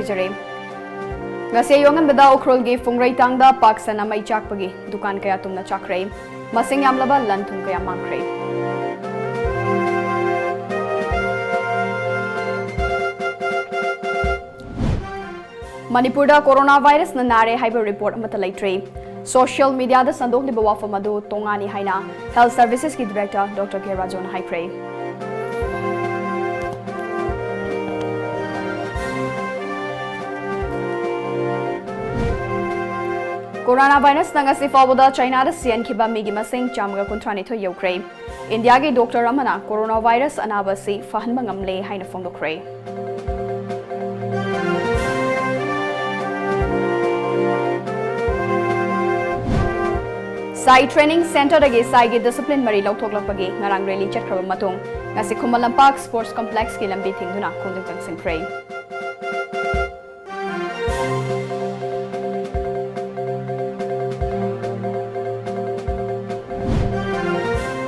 ꯊꯥꯖꯔꯦ ngase yongan beda okhrol gi fungrei tangda paksana mai chakpagi dukan kaya tumna chakrai masing yamlaba lanthung kaya mangkrai Manipur da coronavirus na nare haiba report amata laitre social media da sandok liba wafam adu tongani haina health services ki director Dr. K. Rajon haikrai Coronavirus nangasi fawda China da sian khiba migi masing chamga kuntrani tho yokrai India gi doctor amana coronavirus anaba si fahanba ngamle haina fongdokrai Sai training center dagi sai gi discipline mari lautoklapagi ngarang rally chatkraba matung ngasi Khumalampak sports complex ki lambi thingduna khongdung tangsin pray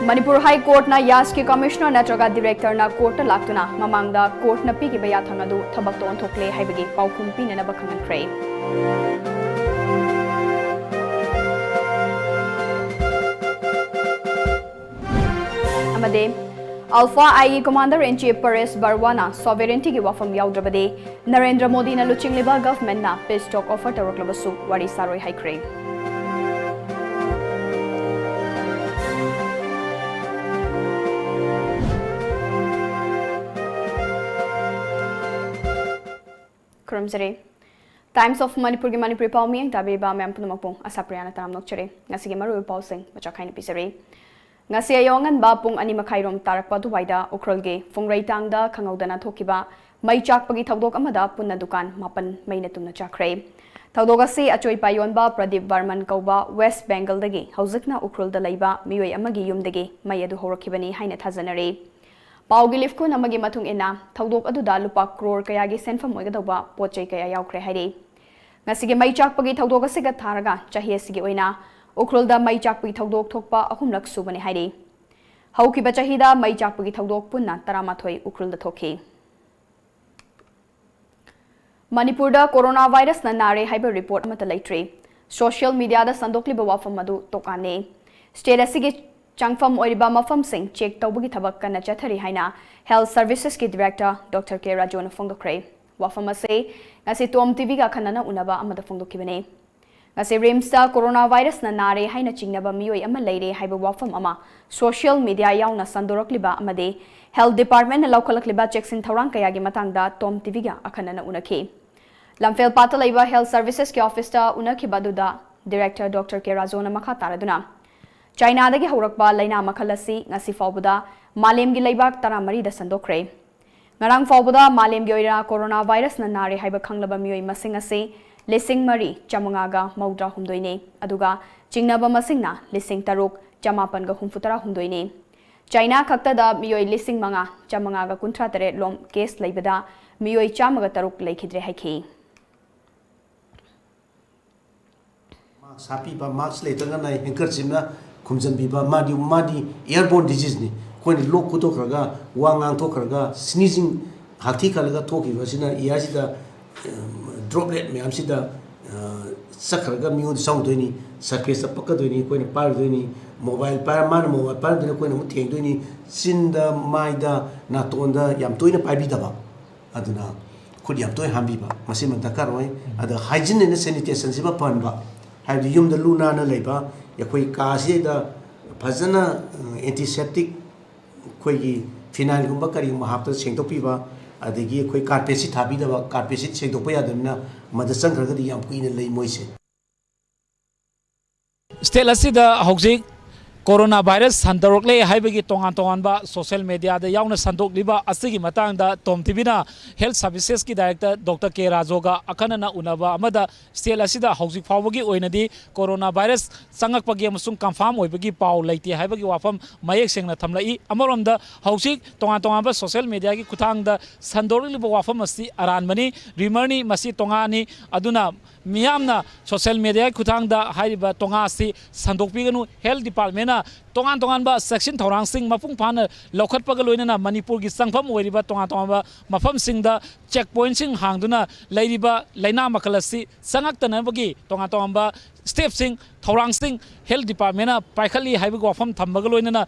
Manipur High Court na Yas ki Commissioner Natraga Director na Court laktuna mamangda Court na pigi baya thangadu thabak ton thokle haibagi paukhum pinana bakhangan krai Amade Alpha IE Commander in Chief Paris Barwana sovereignty ki wafam yaudrabade Narendra Modi na luchingliba government na peace talk offer taroklabasu wari saroi haikrai Kurumsere Times of Manipur gi Manipur paw mi tabi ba mem punamapong asapriana taram nokchere ngasi gi maru paw sing bacha khaini pisare ngasi ayongan ba pung ani makhairom tarakpa duwaida ukrol ge fungrei tangda khangaudana thokiba mai chakpagi thodok amada punna dukan mapan maina tumna chakrai thodok asi achoi payon ba Pradeep Varman kauba West Bengal dagi hauzikna ukrol da leiba mioi amagi yumdagi mai adu horakibani haina thajanare Paugi lifko namagi matung ina thodok aduda lupa crore kaya gi senfam oigadaba pochai kaya yaukre haire ngasige mai chakpagi thodok asiga tharaga chahi asigi oina ukrolda mai chakpagi thodok thokpa ahumlak subani haire haukiba chahida mai chakpagi thodok punna taramathoi ukrolda thokhi Manipurda coronavirus na nare haiba report amata laitre social media da sandokliba wafam adu tokane state asigi Changfam Oriba Mafam Singh check Taubugi Tabak Kana Chathari Haina Health Services ki Director Dr. K. Rajon Fongdokrai Wafama say ngasi Tom TV ga kanana unaba amada Fongdokibane ngasi Rimsta coronavirus na nare haina chingnaba mioi ama leire haiba wafam ama social media yauna sandorokliba amade Health Department na laukalakliba checks in thorang kaya gi matangda Tom TV ga akanana unaki Lamfel Patalaiba Health Services ki office ta unakiba duda Director Dr. K. Rajon makha taraduna China dagi haurakba laina makhalasi ngasi fawbuda malemgi leibak taramari da sandokre ngarang fawbuda malemgi oira coronavirus na nare haiba khanglaba mioi masing ase lesing mari chamanga ga maudra humdoine aduga chingnaba masingna lesing taruk chamapan ga humfutara humdoine China khakta da mioi lesing manga chamanga ga kuntra tare lom case leibada mioi chamaga taruk leikhidre haiki sapi ba max leitanga na hinker chimna Kumjan biba madi airborne disease ni koi lok kuto kraga wangang to kraga sneezing hathi kalaga thoki wasina iasida droplet me amsida sakraga miu sound doini surface pakka doini koi ne par doini mobile par man mobile par doini koi ne mutheng doini sinda maida na tonda yam toina paibi daba aduna khud yam toy hambi ba masi man dakar oi ada hygiene and sanitation siba panba haidi yum da luna na leiba yakoi kaasi da fazana antiseptic koi final gumba kari mahapta sengtopiba adegi koi carpet si thabi da carpet si sengtopa yadamna madasang khagadi yam kuina lei moise state asida hojik coronavirus sandarokle haibagi tongan ba social media da yauna sandokliba asigi matangda Tom TV na health services ki director Dr. K. Rajoga akanana unaba amada state asida hojik fawagi oinadi coronavirus sangakpagi amasung confirm oibagi paw leite haibagi wafam mayek sengna thamlai amaromda hojik tongan ba social media ki kuthangda sandorliba wafam asi aranmani rimerni masi tongani aduna miyamna social media kuthangda haiba tonga asi sandokpiganu health department लोइनना तोंगान तोंगान section थौरांसिंग मपुंग फाना लौखटपग लोइनना मणिपुर की संगफम ओइरिबा तोंगान तोंगान मफमसिंगदा check पॉइंटसिंग हांगदुना लैरिबा लैना मखल असि संगक्तनबगी तोंगान तोंगान स्टेप्सिंग थौरांसिंग हेल्थ डिपार्टमेंट पाइखली हाइबग वाफम थम्बग लोइनना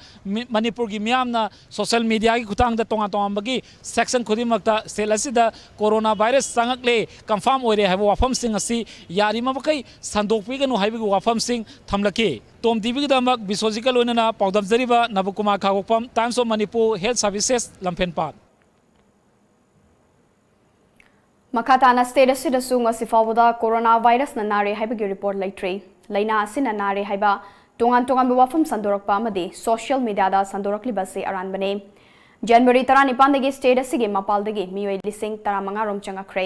मणिपुर की मियामना सोशल मीडिया की खुतांग तोंगान तोंगान सेक्शन खुदिमक्ता स्टेट असिदा कोरोना वायरस संगक्ले कंफर्म ओइरे हाइब वाफमसिंग असि यारिमबकै संदोकपिगनु हाइबग वाफमसिंग थमलके तोम टीवी की बिस्वजिकल लोइनना पाउदमजरिबा Nabakumar Khagopam times of Manipur health services लंफेनपाट मखाताना स्टेट असिदसु ngasi fawda corona virus na nare haibagi report laitri laina asina nare haiba tongan wafam sandorakpa amadi social media da sandorakli base aran bane January 19 dagi state asigi mapal dagi mioi lising 15 rom changakre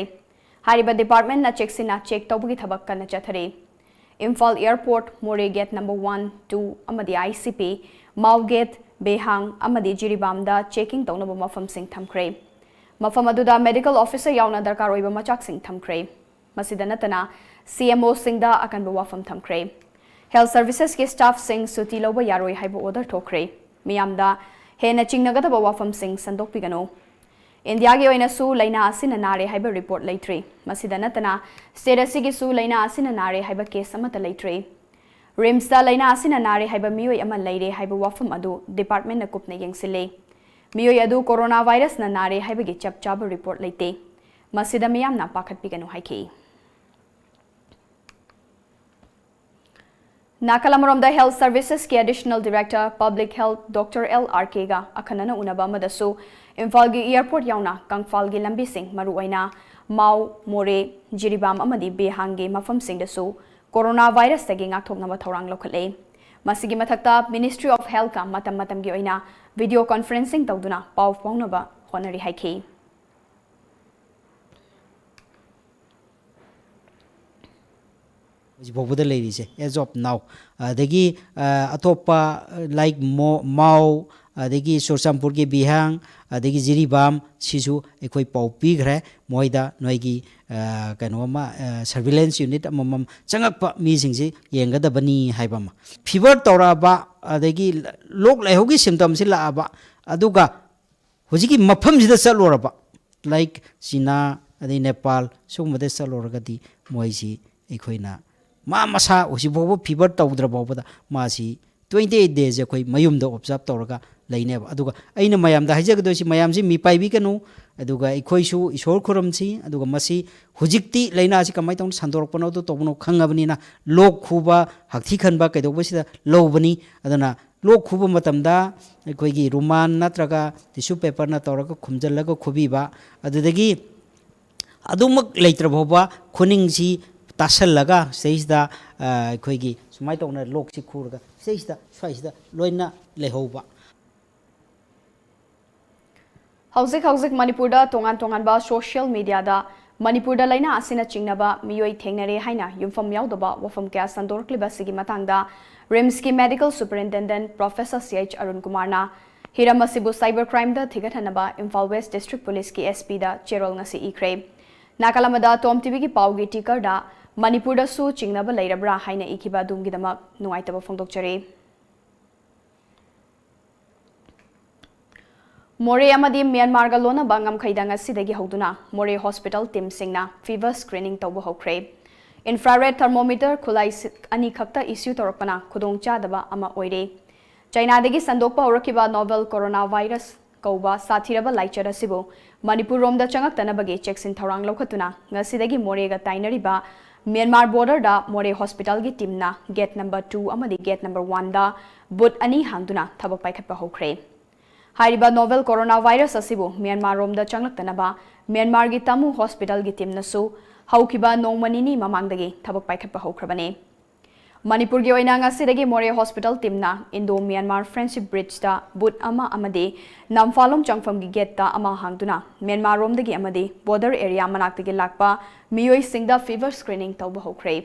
hariba department na check tawbugi thabak kana chathare Imphal airport more gate number 1 2 amadi ICP mau gate behang amadi jiribam da checking tawnaba mafam sing thamkre मफम अदुदा medical officer यावना दरकार ओइबा मचाक सिंह थमख्रे मसिदा नतना CMO सिंगदा अकनबा वाफम थमख्रे हेल्थ सर्विसेस के स्टाफ सिंह सुति लौबा यारोय हाइबा ऑर्डर थोख्रे मियामदा हेना चिंगनगदबा वाफम सिंह संदोकपिगनो इंडिया के ओइनासु लैना आसिना नारे हाइबा रिपोर्ट लैत्रे मसिदा नतना स्टेट असिगी सु लैना आसिना नारे हाइबा केस अमता लैत्रे रिम्स दा लैना आसिना नारे हाइबा मियोय अमा लैरे हाइबा वाफम अदु डिपार्टमेंट न कुपने यंगसिले मियोय अदु कोरोना वायरस न नारे हाइबगी चप चाब रिपोर्ट लेते मसिदा मियामना पाखतपिगनु हाइखि नाकलमरोमदा हेल्थ सर्विसेस के additional director public health doctor LRK गा अखनना उनबा मदसु इम्फाल गी एयरपोर्ट यावना कंगफाल गी लंबी सिंह मरुआइना माउ मोरे जिरिबाम अमदी बेहांगे मफम सिंगदसु कोरोना वायरस तगी ngathoknaba thorang lokhle मसिगी मथक्ता मिनिस्ट्री ऑफ हेल्थ का मतम की ओइना वीडियो कॉन्फ्रेंसिंग तौदुना पाव पाउनबा होनरी हाइखि जिबोबुदा लेरिसे एज ऑफ नाउ अदगी अतोपा लाइक माउ अदगी सोरसामपुर के बिहांग अदगी जिरीबाम सिसु एखोय पाव पीग्रे मोइदा नोइगी कनोमा सर्विलेंस यूनिट अमम चंगकपा मीसिंगसि येंगदबनी हाइबामा फीवर तौराबा अदगी लोक लाइहोगी सिम्टम सि लाबा अदुगा हुजिकी मफमसिदा चलोरबा लाइक चीना अदि नेपाल सुमदे चलोरगदी मोइसि एखोइना मा मसा हुजिबोबो फीवर तौद्रबोबदा मासी 28 days अखोइ मयुमदा ऑब्जर्व तौरगा लैनेबा अदुगा अइना मयामदा हाइजगदोसि मयामसि मी पाइबिकनु अदुगा इखोइसु ईश्वर खुरमसी अदुगा मसी हुजिक्ति लैनासि कमाइ तौन संदोरकपनो तो तौबनो खंगबनिना लोक खुबा हक्थि खनबा कैदोबसिदा लौबनी अदना लोक खुबा मतमदा इखोइगी रुमान नत्रगा टिश्यू पेपर ना तौरगा खुमजलगा खुबीबा अदुदगी अदुमक लैत्रबोबा खुनिंगसि तासलगा सेइसदा इखोइगी सुमाइ तौना लोकसि खुरगा सेइसदा स्वाइसदा लोइना लेहोबा हौजिक मणिपुरदा तोंगान सोशल मीडिया मणिपुरदा लैना आसिना चिंगनबा मियोय थेंगनरे हाइना युमफम यावदबा वफम क्या संदोरक्लिबा सिगी मतंगदा रिम्स की medical superintendent professor CH Arun कुमारना हिरम असिबु साइबर क्राइम दा थिगथनबा इम्फाल वेस्ट डिस्ट्रिक्ट पुलिस की SP दा चेरोल ngasi इख्रे नाकालमदा टॉम टीवी की पाउगी टिकरदा मणिपुरदा सु चिंगनबा लैरब्रा हाइना इखिबा दुंगिदमा नुवाइतबा फोंदोकचरे मोरे अमदी म्यांमार गा लोना बांगम खैदांग सिदगी हौदुना मोरे हॉस्पिटल टीम सिंगना फीवर स्क्रीनिंग तौब हौख्रे इंफ्रारेड थर्मोमीटर खुलाई अनि खक्ता इश्यू तौरपना खुदोंग चादबा अमा ओइरे चाइनादगी संदोकपा हौरखिबा नोवेल कोरोना वायरस कौबा साथिरबा लाइचर असिबो मणिपुर रोमदा चंगक्तनबगे चेक्सिन थौरांग लौखतुना ngasiदगी मोरेगा ताइनरिबा म्यांमार बॉर्डर दा मोरे हॉस्पिटल की टीमना गेट नंबर 2 अमदी गेट नंबर 1 दा बुट अनि हांगदुना थबक पाइखतपा हौख्रे हाइरिबा novel corona virus असिबो Myanmar रोमदा चंगलक्तनबा Myanmar की तमु हॉस्पिटल की टीमनसु हौखिबा नोंमनिनी ममांगदगी थबक पाइखतपा हौख्रबने मणिपुर की ओइना ngasiदगी मोरे हॉस्पिटल टीमना इंडो म्यांमार फ्रेंडशिप ब्रिज दा बुट अमा अमदे नामफालोम चंगफम की गेट दा अमा हांगदुना म्यांमार रोमदगी अमदे बॉर्डर एरिया मनाक्तगी लाकपा मियोय सिंगदा फीवर स्क्रीनिंग तौब हौख्रे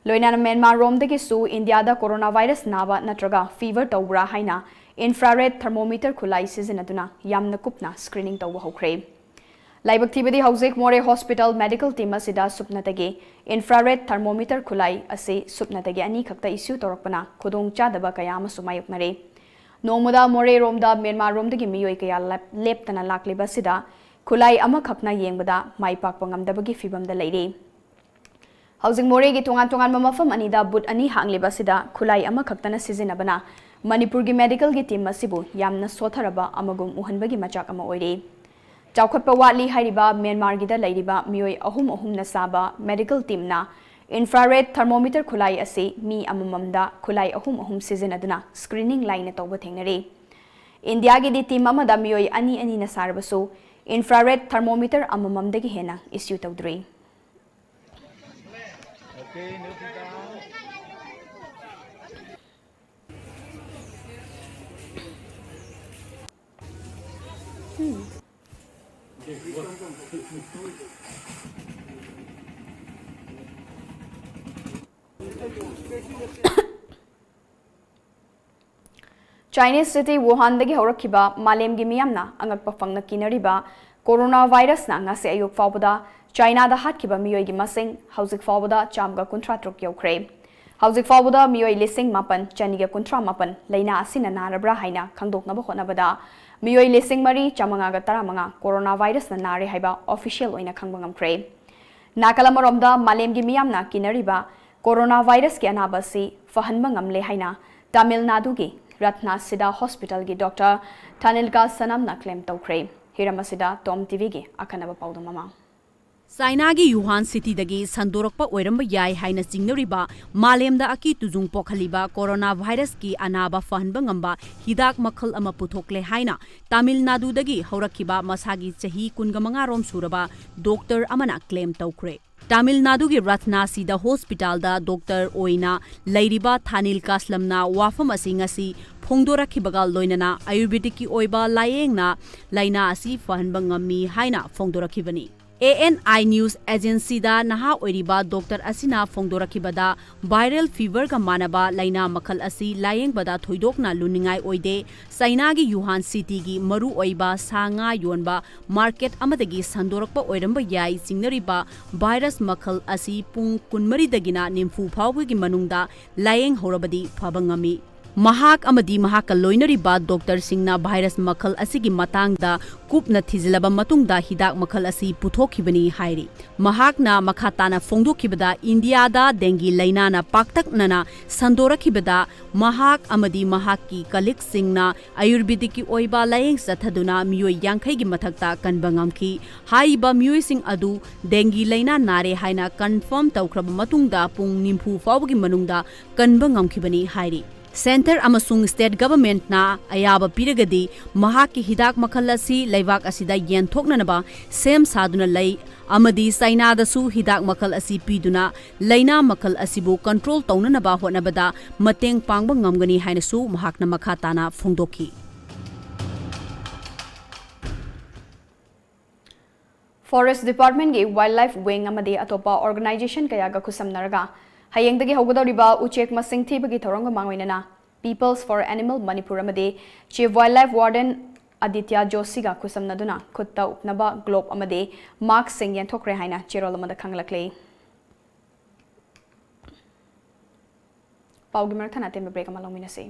लोइना म्यांमार रोमदगी सु इंडिया दा कोरोना वायरस नाबा नत्रगा फीवर तौब्रा हाइना इंफ्रारेड थर्मोमीटर खुलाई सिजनदुना यामना कुपना स्क्रीनिंग तौब हौख्रे लाइबक थीबदी हौजिक मोरे हॉस्पिटल मेडिकल टीम असिदा सुपनतगे इंफ्रारेड थर्मोमीटर खुलाई असे सुपनतगे अनी खक्ता इश्यू तौरपना खुदोंग चादबा कया अमसु मायोकनरे नोंमदा मोरे रोमदा म्यांमार रोमदगी मियोय कया लेप्तना लाक्लिबा सिदा खुलाई अमा खक्ना येंगबदा माइपाकपा ngamdabagi fibamda leire हौजिक मोरे की तोंगान तोंगान मफम अनिदा बुट अनी हांगलिबा सिदा खुलाई अमा खक्तना सिजिनबना मणिपुर की मेडिकल की टीम असिबु यामना सोथरबा अमगुम उहनबगी मचाक अमा ओइरे चौखटपा वाली हाइरिबा म्यांमार गिदा लेरिबा मियोय अहुम अहुम न साबा मेडिकल टीम ना इंफ्रारेड थर्मोमीटर खुलाई असे मी अमममदा खुलाई अहुम अहुम सिजिनदना स्क्रीनिंग लाइन तौब थेंगनरे इंडिया की टीम अमदा मियोय अनी अनी न सारबसु इंफ्रारेड थर्मोमीटर अमममदगी हेना इश्यू तौद्री चाइनीज सिटी वुहान दगी हौरखिबा मालेम गी मियामना अंगकपा फंगना किनरिबा कोरोना वायरस ना ngase ayuk fawbada चाइना दा हातखिबा मियोय गी मसिंग हौजिक फawbada चामगा कुंथ्रा ट्रुक यौख्रे हौजिक फawbada मियोय लिसिंग मापन चनिगा कुंथ्रा मापन लेना असिना नारब्रा हाइना खंगदोकनबा होनबदा मियोय लिसिंग मरी चामंगागा तरामंगा कोरोना वायरस ना नारे हाइबा ऑफिशियल ओइना खंगबा ngamkhre नाकलमरomda मालेम गी मियामना किनरिबा कोरोना वायरस के अनाबसी फहनबा ngamle हाइना तमिलनाडु की रत्नासिदा हॉस्पिटल की डॉक्टर थानिलका सनमना क्लेम तौख्रे हिरमसिदा टॉम टीवी की अखनबा पाउदममा चाइना की युहान सिटी दगी संदोरकपा ओइरंबा याय हाइना चिंगनरिबा मालेमदा अकी तुजुंग पोखलिबा कोरोना वायरस की अनाबा फहनबा ngamba हिदाक मखल अमा पुथोकले हाइना तमिलनाडु दगी हौरखिबा मसागी चही 15 रोम सुरबा डॉक्टर अमना क्लेम तौख्रे तमिलनाडु की रत्नासिदा हॉस्पिटल दा डॉक्टर ओइना लैरिबा थानिल कासलमना वाफम असिंगसी फोंदोरखिबगा लोइनना आयुर्वेदिक की ओइबा लायेंगना लाइना असि फहनबा ngami हाइना फोंदोरखिबनी ANI न्यूज एजेंसी दा नहा ओइरिबा डॉक्टर असिना फोंदोरखिबदा वायरल फीवर का मानबा लाइना मखल असी लायेंग बदा थोइदोकना लुनिंगाई ओइदे चाइना की युहान सिटी की मरु ओइबा सांगा योनबा मार्केट अमदगी संदोरकपा ओइरंबा याई चिंगनरिबा वायरस मखल असी पुंग 19 दगिना निम्फु फावगी मनुंगदा लायेंग होरबदी फबंगमी महाक अमदी महाका लोइनरिबा डॉक्टर सिंगना वायरस मखल असिगी मतंगदा कुपना थिजिलबा मतुंगदा हिदाक मखल असी पुथोखिबनी हाइरी महाकना मखाताना फोंदोखिबदा इंडियादा डेंगी लाइनाना पाक्तकनना संदोरखिबदा महाक अमदी महाकी कलिक सिंगना आयुर्वेदिक की ओइबा लायेंग सथदुना मियोय यांखै गी मथकता कनबंगमखी हाइबा मियोय सिंग अदु डेंगी लाइना नारे हाइना कन्फर्म तौख्रबा मतुंगदा पुंग निम्फु फावगी मनुंगदा कनबंगमखिबनी हाइरी सेंटर अमसुंग स्टेट गवर्नमेंट ना अयाबा पिरगदी महाकी हिदाक मखल असी लैवाक असिदा येंथोकननबा सेम सादुना लई अमदी चाइना दसु हिदाक मखल असी पीदुना लैना मखल असिबु कंट्रोल तौननबा होनबदा मतेंग पांगबा ngamgani हाइनसु महाकना मखाताना फोंदोखी फॉरेस्ट डिपार्टमेंट की वाइल्ड लाइफ विंग अमदी अतोपा ऑर्गेनाइजेशन कयागा खुसमनरगा हयेंगदगी हौगदौरिबा उचेक मसिंग थीबगी थौरंग मांगोइनना पीपल्स फॉर एनिमल मणिपुर अमदी chief wild life warden Aditya जोशीगा खुसमनदुना खुत्ता उपनबा ग्लोब अमदी मार्क सिंह येंथोक्रे हाइना चेरोल अमदा खंगलक्ले पाउगी मरथना तेम ब्रेक अमा लौमिनसे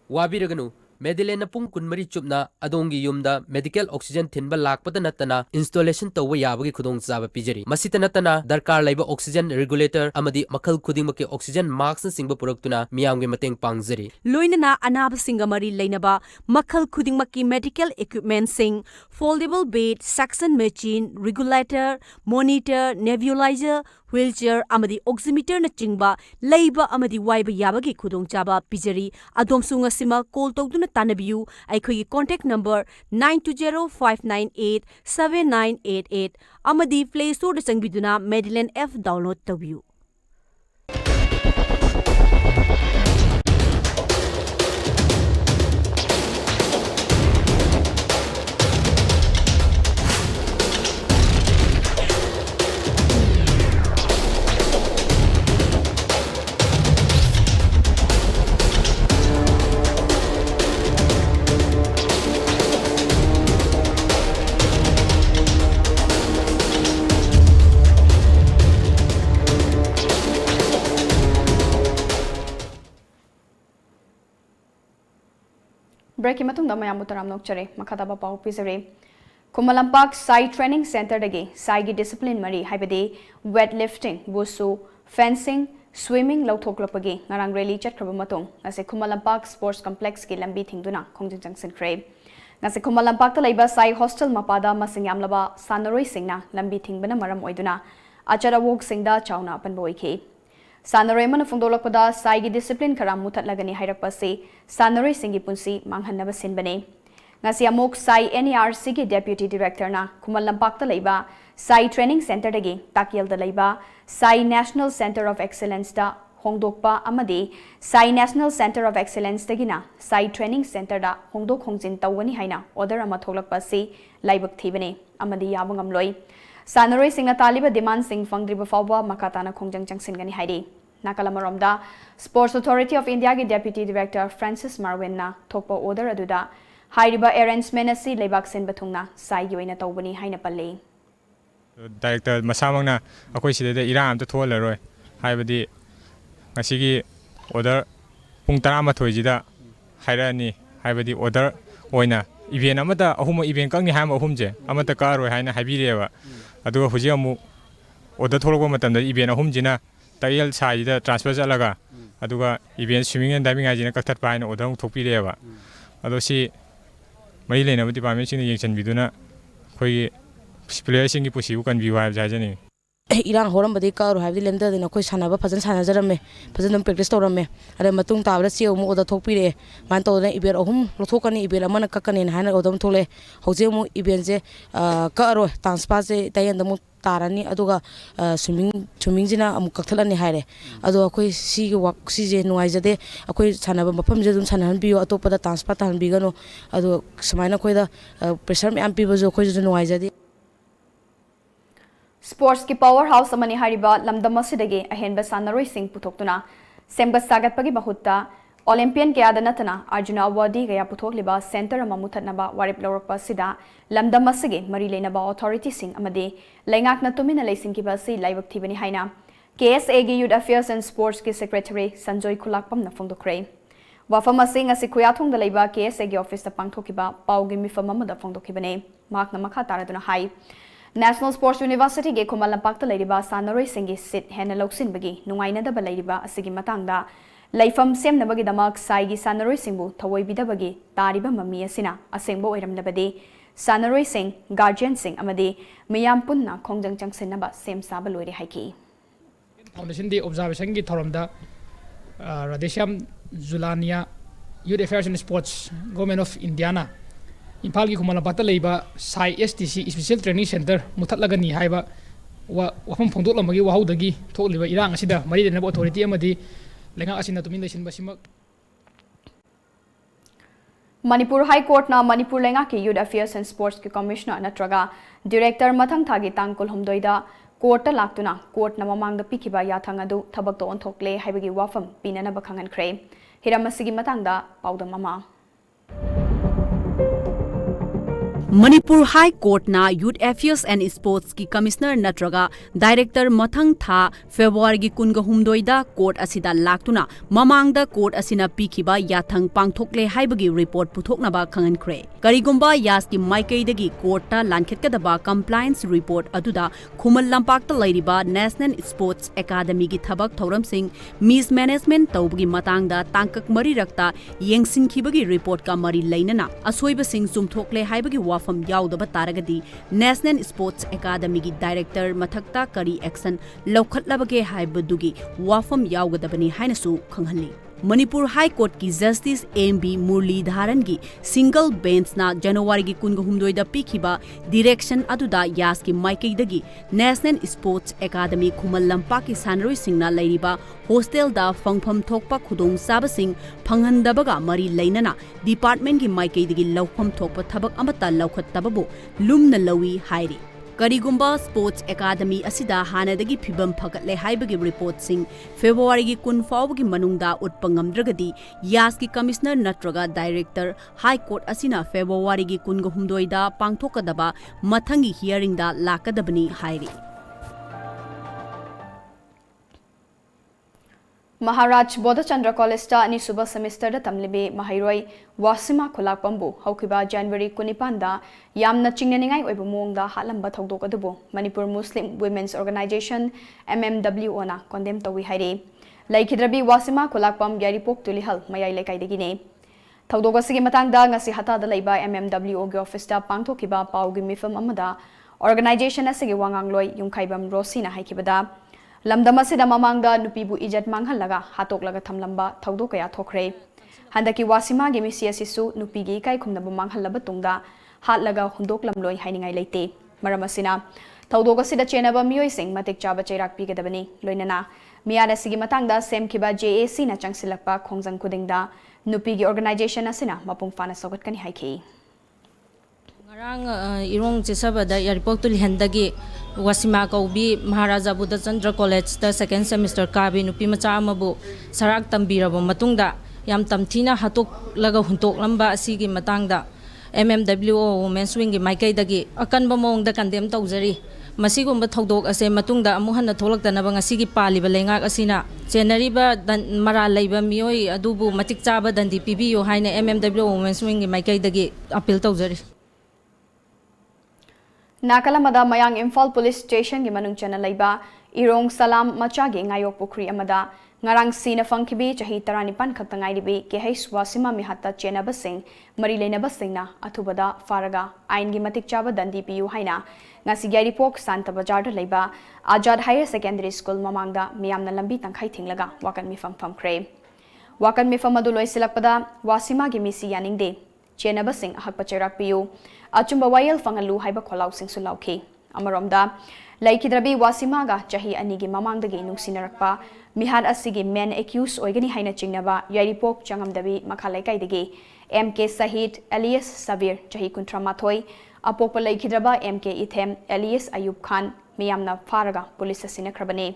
वाबिरगनु मेडिलेन पुंग कुनमरी चुपना अदोंगी युमदा मेडिकल ऑक्सीजन थिनबा लाकपदा नतना इंस्टॉलेशन तौब याबगी खुदोंग चाबा पिजरी मसिता नतना दरकार लैबा ऑक्सीजन रेगुलेटर अमदी मखल खुदिंगमके ऑक्सीजन मास्क सिंगबा पुरक्तुना मियामगे मतेंग पांगजरी लोइनना अनाब सिंगमरी लेनबा मखल खुदिंगमकी मेडिकल इक्विपमेंट सिंग foldable bed suction machine regulator monitor nebuliser wheelchair अमदी ऑक्सीमीटर न चिंगबा लैबा अमदी वाइबा याबगी खुदोंग चाबा पिजरी अदोमसु ngasiमा कॉल तौदुना तानबियु अखोगी कॉन्टैक्ट नंबर 9205987988 अमदी प्ले स्टोर चंगबिदुना मेडिलेन एफ डाउनलोड तौबियु ब्रेक की मतुंग दा मयाम मुतराम नोकचरे मखादा बा पाउ पिजरे कुमलंपाक साई ट्रेनिंग सेंटर दगे साई की डिसिप्लिन मरी हाइबदे weight lifting wushu fencing swimming लौथोकलपगे ngarang rally chatkraba matong ase kumalampak sports complex ki lambi thingduna khongjing jangsin kre ngase kumalampak ta leiba sai hostel mapada masing yamlaba sanaroi singna lambi thingbana maram oiduna achara wok singda chauna pan boike sanaroi man phungdolakpada sai gi discipline khara muthat lagani hairakpa se sanaroi singi punsi manghanna sinbane ngasi amok sai NERC ki deputy director na kumalampak ta leiba sai training center dagi takiel da leiba sai national center of excellence da hongdokpa amadi sai national center of excellence dagina sai training center da hongdok hongjin tawani haina order ama tholakpa se laibak thibane amadi yabangam loi sanaroi singna taliba demand sing fangdriba fawba makatana khongjang changsin gani haidi nakalamaromda sports authority of india ki deputy director Francis Marwin na thokpa order aduda hairiba arrangement asi leibak sen bathungna sai gi oina tawbani haina palle Director masamangna akoi sideda irang amta tholaroi haibadi ngasigi order pung 13 jida hairani haibadi order oina event amata ahum event kangni ham ahumje amata karoi haina haibireba aduga huji amu order tholokba matamda event ahum jina tayal saida transfer chalaga aduga event swimming and diving ajina kaktat paina order thokpireba ado si mai lena department sing yengchan biduna khoi players sing ki pusiu kan bi wa jajani irang horam badi ka ro habdi lemda dina koi sanaba fajan sanajarame fajan practice torame are matung tabra si mu oda thokpire man to ne iber ohum lothokani iber amana kakani hana odam thole hoje mu iben je ka ro transfer je tayen mu tarani aduga swimming jina amu kakthalani haire adu akoi si gi work si je nuai jade akoi sanaba mafam je dum sanan biyo atopada transfer tan bigano adu samaina koi da pressure me ampi bojo koi je nuai jade Sports ki power house amani hariba lamdam asidagi ahenba sanaroi sing puthokuna semba sagatpagi bahutta Olympian ke adanatana Arjuna Awadi gaya puthokliba center ama muthatnaba warip lawrakpa sida lamdam asige mari leinaba authority sing amade laingakna tumina leising ki basi laibak thibani haina KSA gi Youth Affairs and Sports ki secretary Sanjoy Khulakpam na phongdokre wafam asing asi khuyathong da leiba KSA gi office ta pangthokiba paugi mifam amada phongdokhibane makna makha taraduna hai National Sports University ge Kumalampak ta leiriba sanaroi singi sit hena loksin bagi nungaina da baleiriba asigi matangda laifam semna bagi damak sai gi sanaroi singbu thawoi bida bagi tariba mami asina asengbo oiramna bade sanaroi sing guardian sing amade miyam punna khongjang changsin na ba sem saba loire haiki Foundation di observation gi thoramda Radhesham Zulania Youth Affairs and Sports Government of Indiana Impal ki Kumalampak ta leiba Sai STC Special Training Center muthatlagani haiba wafam phongdok lamagi wahaudagi thokliba irang asida mari dena authority amadi lenga asina tumin lesin basimak Manipur High Court na Manipur lenga ki Youth Affairs and Sports ki Commissioner natraga Director mathang thagi tangkol humdoida court ta laktuna court na mamang da pikiba yathang adu thabak to onthokle haibagi wafam pinana ba khangan khre hiramasigi matangda paudam mama Manipur High Court na Youth Affairs and Sports ki Commissioner natraga Director mathang tha February gi kunga humdoida court asida laktuna mamangda court asina pikiba yathang pangthokle haibagi report puthokna ba khangan khre karigumba yas ki maikaidagi court ta lankhetkadaba compliance report aduda Khumal Lampak ta lairiba National Sports Academy gi thabak thoram sing mismanagement tawbagi matangda tangkak mari rakta yengsin khibagi report ka mari lainana asoiba sing chumthokle haibagi wafam yaudaba taragadi National Sports Academy gi director mathakta kari action laukhatlabage haibadugi wafam yaugadabani hainasu khanghalli Manipur High Court ki Justice M.B. Muralidharan gi single bench na January gi kunga humdoida pikhiba direction aduda yas ki maikaidagi National Sports Academy Khumal Lampak ki sanroi singna lairiba hostel da fangpham thokpa khudong sabasing phanghandabaga mari leinana department gi maikaidagi laupham thokpa thabak amata laukhattababu lumna lawi hairi Karigumba Sports Academy asida hanadagi phibam phagatle haibagi report sing February gi kun fawgi manungda utpangamdragadi yas ki commissioner natraga director High Court asina February gi kun ga humdoida pangthokadaba mathangi hearing da lakadabani hairi Maharaj Bodhchandra college अनीसुब semester तमलिबी महाइरोई वासिमा खुलाकपम्बु हौकिबा जनवरी 19 यामना चिंगनिंगाई ओइबो मोंगदा हालंबा थौदोक अदुबो Manipur Muslim women's organisation MMWO ना कंडेम तौई हाइरे लैखिद्रबी वासिमा खुलाकपम यारिपोक तुलिहल मयाई लेकाइदगिने थौदोक असिगी मतंगदा ngasi hatada leiba MMWO गे ऑफिसदा पांगथोकिबा पाउगी मिफम अमदा ऑर्गेनाइजेशन असिगी वांगांगलोई युंखाइबम रोसिना हाइकिबदा लमदम असिदा ममांगदा नुपीबु इजत मांगहलगा हातोकलगा थमलंबा थौदो कया थोखरे हंदकी वासिमा गे मिसी असिसु नुपीगी इकाई खुमनबु मांगहलबा तुंगदा हातलगा हुंदोकलमलोई हाइनिंगाई लेते मरम असिना थौदोक असिदा चेनबा मियोइसिंग मतिक चाबा चैराक पीगदबनी लोइनना मियाद असिगी मतंगदा सेमखिबा JAC ना चंगसिलकपा खोंजंग खुदिंगदा नुपीगी ऑर्गेनाइजेशन असिना मपुंग फाना सौगतकनी हाइखी ngarang irong chisabada airport tul hendagi wasima kaubi Maharaja Bodhachandra College da second semester kabi nupi macha amabu sarak tambirabo matungda yam tamthina hatok laga huntok lamba asigi matangda MMWO women's wing gi maikai dagi akanba mong da condemn tawjari masigumba thodok ase matungda amuhanna tholaktanaba ngasigi paliba lengak asina chenariba mara leiba mioi adubu matik chaba dandi pibiyo haina MMWO women's wing gi maikai dagi appeal tawjari नाकलमदा मयांग Imphal police station की मनुंग चना लैबा इरोंग सलाम मचागे ngayok Pukhri अमदा ngarang sina fangkibi chahi 35 खक्ता ngairibi केहैस वासिमा मिहाता चेनबसिंग मरी लेनबसिंगना अथुबदा फारगा आइन की मतिक चाबा दंदी पियु हाइना ngasi gyari pok santa bajar da laiba Ajad Higher Secondary School mamangda miyamna lambi tangkhai thinglaga wakan mi fam kre wakan mi fam adu loisilakpada wasima gi misi yaningde चेनबसिंग अहक चैराक पियु अचुंब वायल फंगलु हाइबा खोलाउ सिंगसु लाउखि अमरोमदा लैखिद्रबी वासिमागा चाही अनिगी ममांगदगी नुंसिनरकपा मिहाद असिगी मेन एक्यूज ओइगनी हाइना चिंगनबा यारिपोक चंगमदबी मखालै काइदगी MK Sahid Elias Sabir चाही 38 अपोप लैखिद्रबा MK इथेम Elias Ayub Khan मियामना फारगा पुलिस सिनख्रबने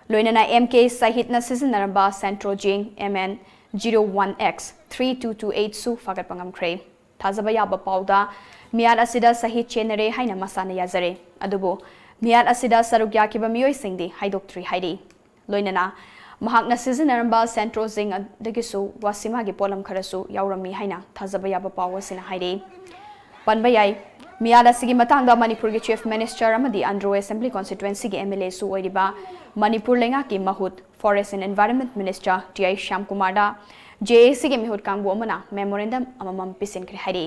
लोइनना MK Sahid ना सिजनरबा सेंट्रोजिंग MN 01X 3228 सु फागत पंगम क्रे थाजबा याबा पाउदा मियाद असिदा सही चेनरे हाइना मसाना याजरे अदुबो मियाद असिदा सरुक याकिबा मियोय सिंगदी हाइदोक्ट्री हाइडी लोइनना महाकना सिजनरबा सेंट्रोजिंग दगिसु वासिमा गे पोलम खरसु यावरमी हाइना थाजबा याबा पावसिना हाइडी पनबा याई मियाद असिगी मतंगदा मणिपुर गे चीफ मिनिस्टर अमदी अंड्रो असेंबली कॉन्स्टिट्युएंसी गे MLA सु ओइरिबा मणिपुर लेंगा की महूत forest and environment minister TI Shyam Kumar दा JAC के मिहुत कांगबो अमना मेमोरेंडम अममम पिसिनख्रे हाइडी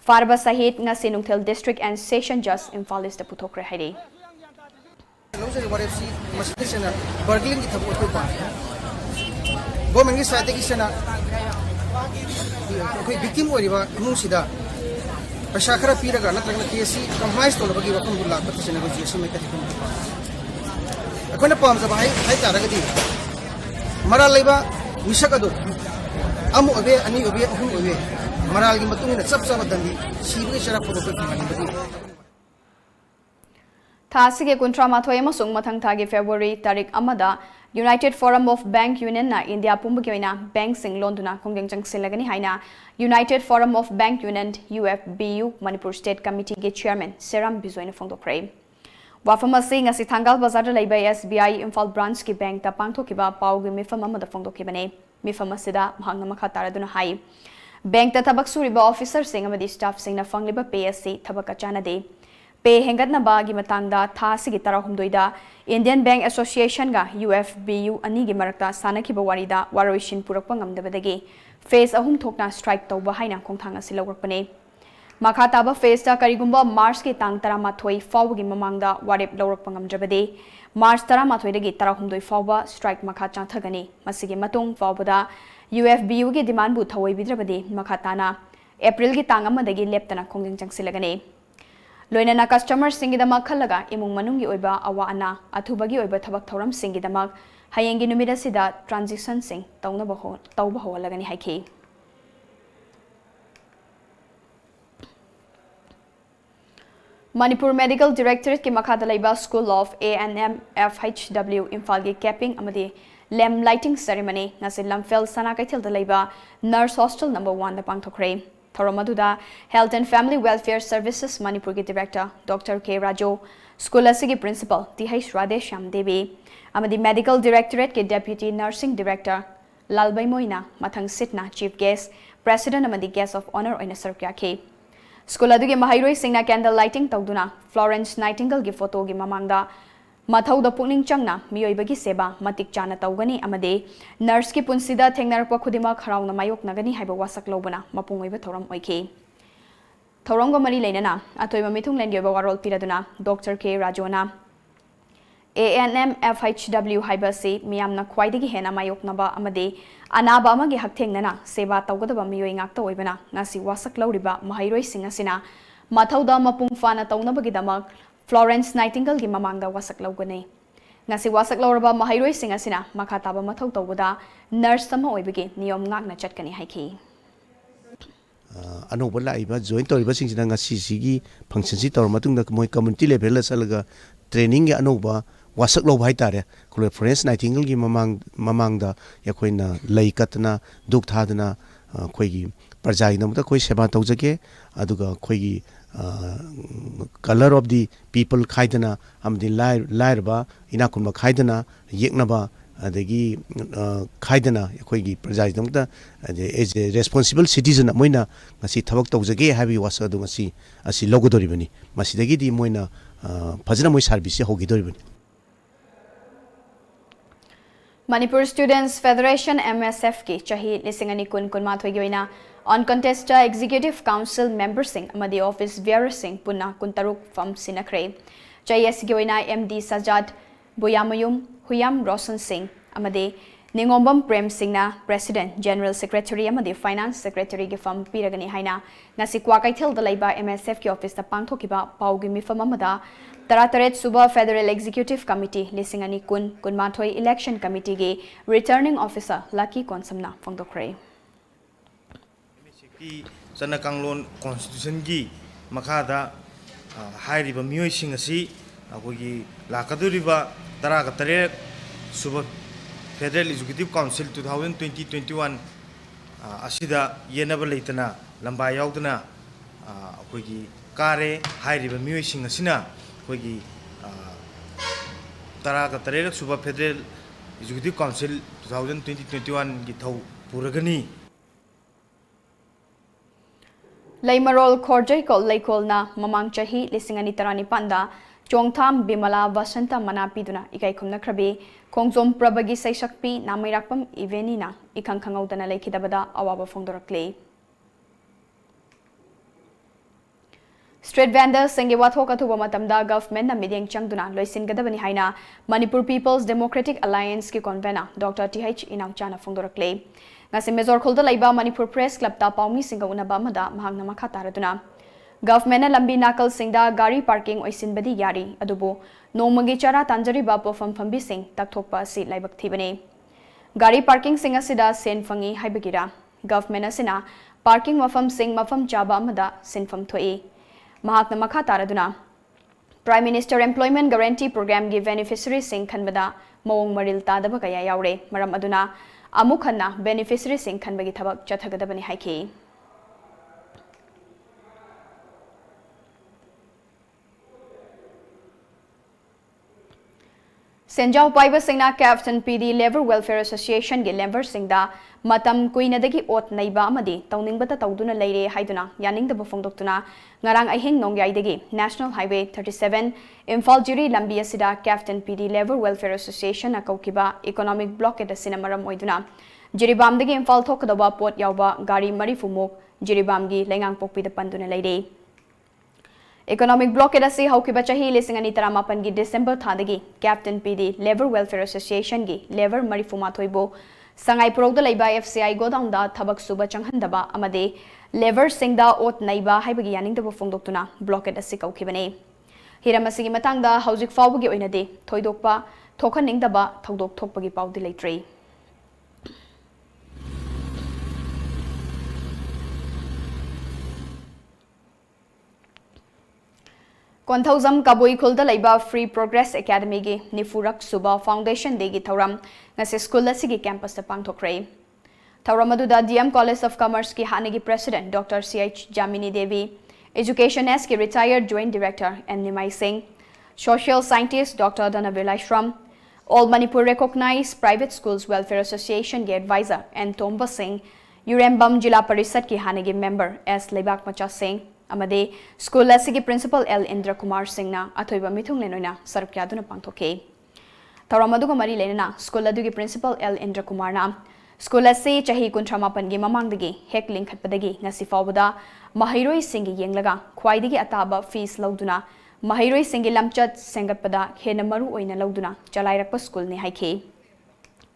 फारबा सहित ngasi nungthel district and session judge Imphal East पुथोख्रे हाइडी लौजर वारेफसी मसिदिसना बर्गलिंग की थबो तो पा गवर्नमेंट की साइड की सना कोई विक्टिम ओरिबा इमुसिदा पैसा खरा पीरगा नत्रगना केसी कंप्लाइंस तोलबगी वकम बुला पतिसना को JAC में कथिकुम अखोना पामजा भाई हाइ तारगदी मरा लेबा मिसक अदो अमु अबे अनि अबे अहुम अबे मराल की मतुंगना सब सब दंदी सीबे चरा फोटो पे किमानी थासिगे कुंट्रा माथोय अमसुंग मथंग थागे फेब्रुवारी तारीख अमदा united forum of bank union ना इंडिया पुंबगे ओइना बैंक सिंग लोनदुना खोंगजंग चंगसिलगनी हाइना united forum of bank union UFBU Manipur state committee के चेयरमैन सेराम बिजोइना फोंदोक्रे वाफम असिंग असि थांगाल बाजार लैबा SBI इम्फाल ब्रांच की बैंक ता पांगथोकिबा पाउगी मिफम अमदा फोंदोकिबने मिफम असिदा महंगना मखा तारदुना हाई बैंक ता थबक सुरिबा ऑफिसर सिंग अमदी स्टाफ सिंग ना फंगलिबा पे असि थबक चानादे पे हेंगतनबा गी मतंगदा था सिगी तराहुमदोइदा इंडियन बैंक एसोसिएशन गा UFBU अनि गी मरकता सानखिबा वारिदा वारोइशिन पुरकपा ngamdabadagi फेस अहुम थोकना स्ट्राइक तौबा हाइना खोंथांग असि लौरकपने मखा ताबा फेस ता करिगुंबा मार्च के तांग 13 फावगी ममांगदा वारेप लौरकपा ngamdrabade मार्च 13 दगी 19 फावबा स्ट्राइक मखा चांथगनी मसिगे मतुंग फावबदा UFBU गे डिमांड बु थवै बिद्रबदे मखा ताना अप्रैल की तांग अमदगी लेप्तना खोंगिंग चंगसिलगने लोइनना कस्टमर सिंगिदमा खलगा इमुंग मनुंगी ओइबा अवा अना अथुबगी ओइबा थबक थौरम सिंगिदमा हयेंगी नुमिदा सिदा ट्रांजिशन सिंग तौबा होलगनी हाइखी मणिपुर मेडिकल डायरेक्टरेट के मखादा लैबा school of ANM FHW Imphal के कैपिंग अमदी lamp lighting ceremony ngasi lamfel sana kaithil da laiba nurse hostel number 1 da pangthokre थौरम अदुदा health and family welfare services Manipur की डायरेक्टर डॉक्टर के राजो स्कूल असिगी प्रिंसिपल टीएच राधेश्याम देवी अमदी मेडिकल डायरेक्टरेट के deputy nursing director लालबाई मोइना मथंग सिटना चीफ गेस्ट प्रेसिडेंट अमदी गेस्ट ऑफ ऑनर ओइना सर्व याखी स्कूल अदुगे महाइरोई सिंगना कैंडल लाइटिंग तौदुना फ्लोरेंस नाइटिंगल की फोटो की ममांगदा मथौदा पुनिंग चंगना मियोइबगी सेवा मतिक चाना तौगनी अमदे नर्स की पुंसिदा थेंगनरप खुदिमा खराउना मायोकनगनी हाइबा वासक लौबना मपुंग ओइबा थौरम ओइखी थौरंग मरी लेना अतोइबा मिथुंग लेंगेबा वारोल पिरादुना डॉक्टर के राजोना ANMFHW हाइबसी मियामना ख्वाइदगी हेना मायोकनबा अमदे अनाबा अमगे हकथेंगना सेवा तौगदबा मियोइ ngakta ओइबना ngasi wasak लौरिबा महाइरोई सिंग असिना मथौदा मपुंग फाना तौनबगिदमक फ्लोरेंस नाइटिंगल की ममांगदा वासक लौगने ngasi wasak लौरबा महाइरोई सिंग असिना मखा ताबा मथौ तौबदा नर्स तमा ओइबगे नियम ngakna चटकनी हाइखी अनौब लाइबा जॉइन तौरिबा सिंगसिना ngasi sigi function si तौर मतुंगदा मोय कम्युनिटी लेवल चलगा ट्रेनिंग के अनौबा वासक लौब हाइतारे खुले फ्लोरेंस नाइटिंगल की ममांगदा यखोइना लई कतना दुख थादना खोइगी प्रजाइनमता खोइ सेवा तौजगे अदुगा खोइगी कलर ऑफ दी पीपल खाइदना हमदी लाइरबा इनाकुम खाइदना येकनबा अदगी खाइदना खोइगी प्रजाइनमता एज ए रेस्पॉन्सिबल सिटीजन मोइना ngasi थबक तौजगे हाबी वासा दु ngasi लोगोदोरिबनी मसिदगी दी मोइना फजना मोइ सर्विस से होगिदोरिबनी मणिपुर स्टूडेंट्स फेडरेशन MSF की चाही लिसिंगनी कुन कुनमाथोई योइना अनकंटेस्टेड एग्जीक्यूटिव काउंसिल मेंबर सिंह अमदी ऑफिस बेयर सिंह पुना कुंतरुक फम सिनखरे चाही एसगी योइना MD सजाद बुयामयुम हुयाम रोशन सिंह अमदी निंगोंबम प्रेम सिंहना प्रेसिडेंट जनरल सेक्रेटरी अमदी फाइनेंस सेक्रेटरी के फम पीरगनी हाइना ngasi क्वाकाइथेल दलाइबा MSF की ऑफिस ता पांगथोकिबा पाउगी मिफम अमदा 38 सुबह फेडरल एग्जीक्यूटिव कमिटी लिसिंगनी कुन कुनमाथोई इलेक्शन कमिटी के रिटर्निंग ऑफिसर लकी कोनसमना फोंदोखरे चना कांगलोन कॉन्स्टिट्यूशन की मखादा हाइरिबा मियोइ सिंग असि अखोगी लाकदुरिबा 13 सुबह फेडरल एग्जीक्यूटिव काउंसिल 2020-21 असिदा येनबा लेतना लंबा यावदना अखोगी कारे हाइरिबा मियोइ सिंग असिना अखोगी 13 सुबह फेडरल एग्जीक्यूटिव काउंसिल 2020-21 की थौ पुरगनी लैमरोल खोरजैको लैकोलना ममांग चाही लिसिंगनी तरानी पांदा चोंगथाम बिमला वसंत मना पीदुना इकाई खुमनख्रबी खोंगजोम प्रबगी सैसक्पी नामैराकपम इवेनीना इखंग खंगौदना लेखिदबदा अवाबा फोंदोरक्ले स्ट्रीट वेंडर सिंगे वाथोक अथुबा मतमदा गवर्नमेंट ना मिडियंग चंगदुना लोइसिनगदबनी हाइना मणिपुर पीपल्स डेमोक्रेटिक अलायंस की कन्वेनर डॉक्टर TH इनाउचाना फोंदोरक्ले ngasi मेजोर खोलदा लाइबा मणिपुर प्रेस क्लब ता पाउमी सिंगा उनबा मदा महंगना मखा तारदुना गवर्नमेंट लंबी नाकल सिंगदा गाड़ी पार्किंग ओइसिनबदी यारी अदुबो नोमगी चरा तांजरीबा पोफम फंबी सिंग तकथोकपा असि लाइबक थिबने गाड़ी पार्किंग सिंग असिदा सेन फंगी हाइबगिरा गवर्नमेंट असिना पार्किंग मफम सिंग मफम चाबा मदा सिनफम थोई महंगना मखा तारदुना prime minister employment guarantee programme की बेनिफिशियरी सिंग खनबदा मवोंग मरिल तादबा कया यावरे मरम अदुना अमुक हन्ना बेनिफिशियरी सिंग खनबगी थबक चथगदबनी हाइखी सेंजाव पाइबा सिंगना captain PD labour welfare association के लेबर सिंगदा मतम कुइनदगी ओत नैबा अमदी तौनिंगबता तौदुना लेरे हाइदुना यानिंगदबा फोंदोक्तुना ngarang ahing nongyai National Highway 37 Imphal Jiri lambi asida Captain PD Level Welfare Association akaukiba economic blockade asina maram oiduna Jiribam dagi Imphal thokadawa pot yawba gari marifumuk Jiribam gi lengang pokpi da panduna leire Economic blockade asi haukiba chahi lisingani taramapan gi December thadagi Captain PD Level Welfare Association gi level marifuma thoibo sangai progda leiba FCI godown da thabak suba changhandaba amade lever singda ot naiba haibagi yaning da fongdoktuna blockade asi kaukibane hiram asigi matangda haujik fawbugi oinade thoidokpa thokhaningdaba thodok thokpagi pawdi leitre Konthauzam Kabui Khulda Laiba Free Progress Academy gi Nifurak Suba Foundation Day gi Thauram ngasi school asigi campus ta pangthokre Tauramadu DM College of Commerce ki hanagi President Dr. CH Jamini Devi, Education S ki retired Joint Director N. Nimai Singh, Social Scientist Dr. Dhanavilai Shram, All Manipur Recognized Private Schools Welfare Association ki Advisor N. Tomba Singh, Urembam Jila Parisad ki hanagi Member S. Lebak Macha Singh, amade School Asigi Principal L. Indra Kumar Singh na athoiba mithung lenoina sarkyaduna pangthoke. Tauramadu ko mari lenana School adugi Principal L. Indra Kumar na School ase chahi 38 gi mamangdagi hek lingkhatpadagi ngasi fawbada mahairoi singi yenglaga khwaidagi ataba fees lauduna mahairoi singi lamchat sengatpada hena maru oina lauduna chalairakpa school ni haike.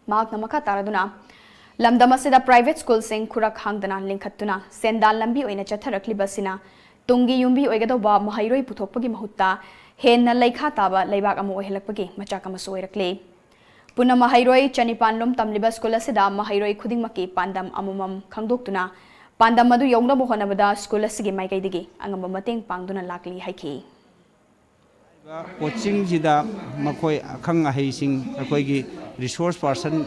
Mak namaka taraduna lamdamasida private school sing khurak hangdana lingkhatuna sendal lambi oina chatharakliba tungi yumbi oigadoba mahairoi puthokpagi mahutta henna leikha taba leibak amu ohelakpagi machak amasu oirakle. Puna mahairoi chanipanlom tamliba school asida mahairoi khudingmaki pandam amumam khangdoktuna pandam adu yongna bohonabada school asigi maikaidigi angamba mateng pangduna lakli haiki. Coaching jida makoi akhang ahei sing akoi gi resource person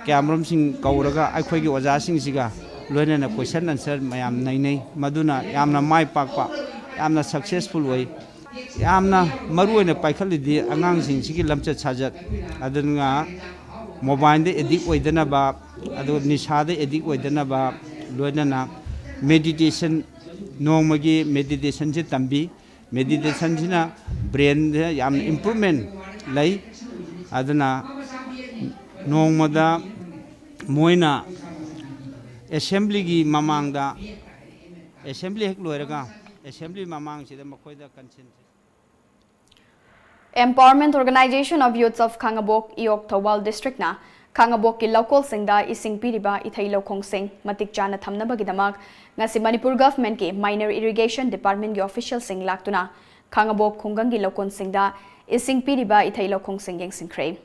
camera sing kauraga akoi gi oja sing siga loina na question answer mayam nai nai maduna yamna mai pakpa yamna successful way yamna maru na paikhali di angang sing sigi lamchat sajat adunga mobile de edit oidana ba adu nisha de edit oidana ba loina na meditation nomagi meditation je tambi meditation jina brain yam improvement lai aduna nongmada moina assembly gi mamangda assembly hek loiraga assembly mamang sida makoida consent Empowerment Organization of Youths of Khangabok Iok Thawal District na Khangabok ki local singda ising piriba ithai lokhong sing matik chana thamnabagidamak ngasi Manipur government ki minor irrigation department ki official sing laktuna Khangabok khungang ki lokon singda ising piriba ithai lokhong sing yang singkhrei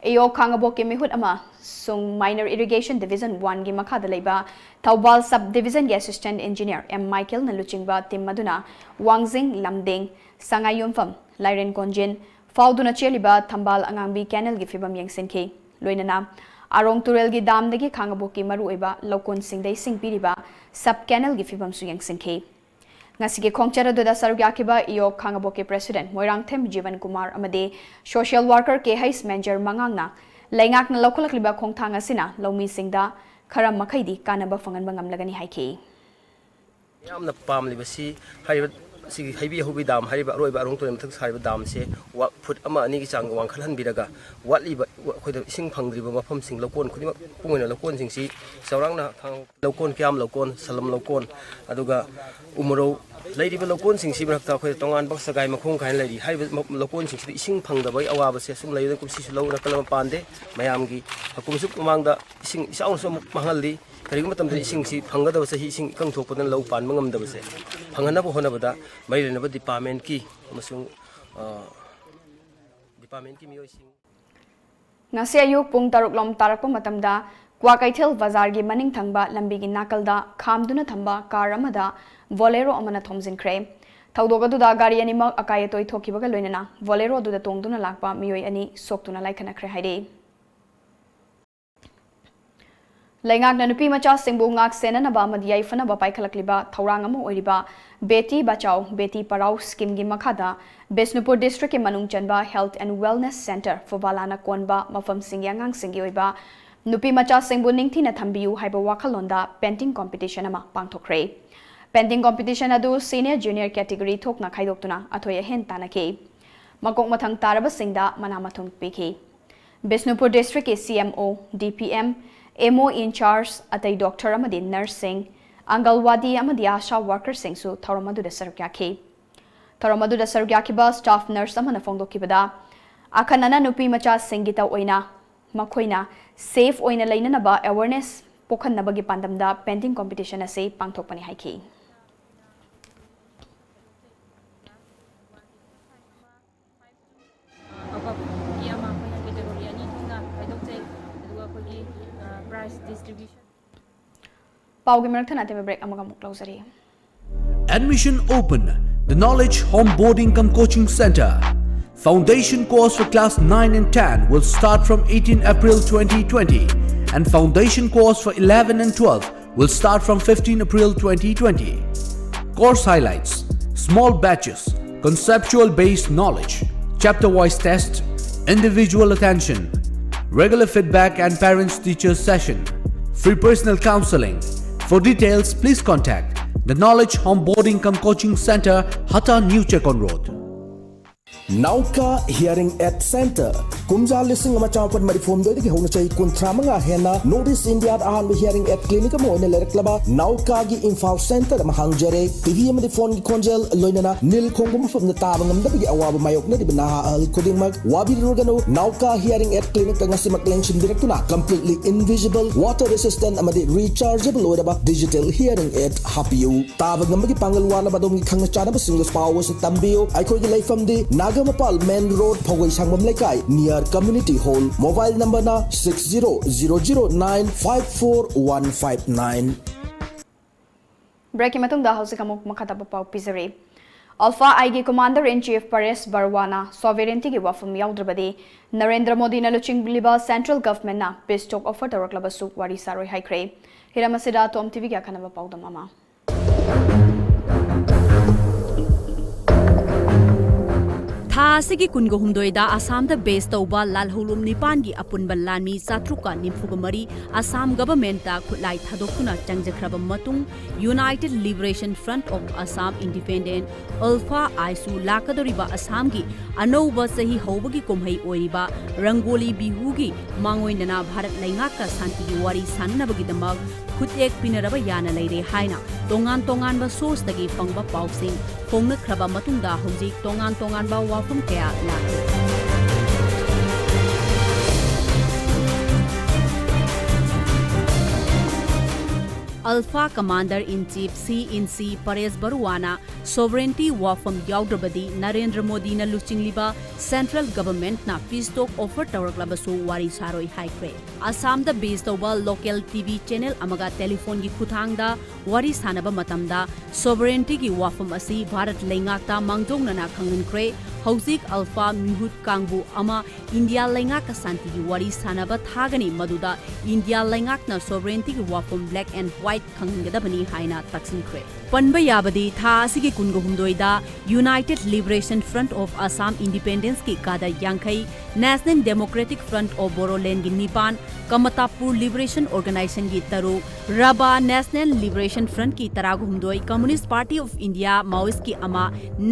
Iok Khangabok ki mihut ama sung minor irrigation division 1 gi makhada leiba Thawal sub division ki assistant engineer M Michael na luchingba tim maduna Wangjing Lamding Sangayumfam Lairen Konjin Fauduna Cheliba Thambal Angangbi Canal gi fibam yang sinke Loinana Arong Turel gi dam dagi Khangabok ki maru oiba lokon singdai sing piriba sub canal gi fibam su yang sinke Ngasige khongchara doda sarugyakiba Iok Khangabok ki president Moirang Them Jivan Kumar amade social worker ke hais manager mangangna laingak na lokolakliba khongthang asina lomi singda kharam makhaidi kanaba fangan bangam lagani haike yamna pamlibasi hariba sigi haibi hobi dam hariba roiba arong tunem thak hariba dam se wa foot ama ani gi chang wang khalhan biraga watliba khoida ising phangdriba mafam sing lokon khudima pungoina lokon sing si saurangna thang lokon kyam lokon salam lokon aduga umro leiriba lokon sing si brakta khoi tongan bak sagai makhong khain leiri hariba lokon sing si ising phangda bai awaba se sum leida kumsi su lawna kalam pande mayam gi hakumsuk mangda ising isaun sum mahalli karigum tam ising si phangada se ising kang thokpadan lau pan mangam da se phangana bo hona bada mailena ba department ki amasung department ki miyoi sing ngasi ayuk pung taruk lom tarakpa matamda Kwakaithel Bazar gi maning thangba lambi gi nakalda khamduna thamba car amada Bolero amana thomjinkhre thaudogaduda gari anima akayatoi thokibaga loinana Bolero duda tongduna lakpa miyoi ani soktuna laikhanakhre haide Laingak na nupi macha singbu ngak senana ba madiyai fana ba paikhalakliba thaurang ama oiriba Beti Bachao Beti Parao scheme gi makhada Besnupur district ke manung chanba Health and Wellness Center for Balana Konba mafam singyangang singi oiba nupi macha singbu ningthina thambiu haiba wakhalonda painting competition ama pangthokre painting competition adu senior junior category thokna khaidoktuna athoya hen tanake makok mathang taraba singda manamathung piki Besnupur district ke CMO DPM MO in charge atai doctor amadi nursing Angalwadi amadi asha worker singsu Tauramadu da sargyaki Tauramadu da sargyaki ba staff nurse amana fongdokibada akhanana nupi macha singita oina makoina safe oina lainana ba awareness pokhanna bagi pandamda painting competition ase pangthokpani haiki Admission open. The Knowledge Home Boarding cum Coaching Center. Foundation course for class 9 and 10 will start from 18 April 2020 and foundation course for 11 and 12 will start from 15 April 2020. Course highlights: small batches, conceptual based knowledge, chapter wise test, individual attention, regular feedback and parents teachers session, free personal counseling. For details, please contact the Knowledge Onboarding cum Coaching Center, Hatta New Chekon Road. Nauka Hearing Aid Center Kumja listing ama champan marifom doi ki hona chai kunthra manga hena Notice India ahan hearing aid clinic mo ne lereklaba Nauka gi Imphal Center ma hangjare TV ma di phone gi konjel loinana nil khongum fam na ta bangam da gi awaba mayok na di bana al koding mag wabi rogano Nauka Hearing Aid Clinic ngasi maklenshin directuna completely invisible water resistant ama di rechargeable oida digital hearing aid hapiu ta bangam gi pangalwana badong gi khang chana ba single power se tambio ai khoi gi leifam di Nagamapal Main Road Phawai Sangmam Laikai near Community Hall. Mobile number na 6009545159. Breaking matungda hausi kamuk makataba pau pizari. Alpha IG Commander in Chief Paresh Barwana sovereignty gi wafum yaudrbadi Narendra Modi na luching liba central government na peace talk offer tawraklaba su wari saroi haikre. Hiramasida Tom TV ga kanaba pau damama. Asigi kungo humdoida Assam da base tauba lalholum nipan gi apunba lami satruka nimfugamari Assam government ta khutlai thadokuna changjakraba matung United Liberation Front of Assam Independent Alpha Isu lakadoriba Assam gi anouba sahi hobagi komhai oiba Rangoli Bihu gi mangoinana Bharat laingaka santi gi wari sannabagi damak khutek pinaraba yana leire haina tongan tongan ba source dagi pangba pausing phongna khraba matungda hojik tongan tongan ba wafum kaya la Alpha Commander in Chief CNC Paresh Barwana sovereignty wafam yaudrbadi Narendra Modi na luchingliba central government na peace talk offer tawraklabasu wari saroi haikre Assam da based over local TV channel amaga telephone gi khuthangda wari sanaba matamda sovereignty gi wafam asi Bharat laingakta mangdongna na khanginkre Hauzik Alpha Mihut Kangbu ama India laingak santi gi wari sanaba thagani maduda India laingak na sovereignty gi wafam black and white khanggadabani haina taksinkre Panba yabadi tha asigi kungo humdoida United Liberation Front of Assam Independence ki kada yankai National Democratic Front of Bodoland gi nipan Kamatapur Liberation Organization gi taru Raba National Liberation Front ki taragu humdoi Communist Party of India Maoist ki ama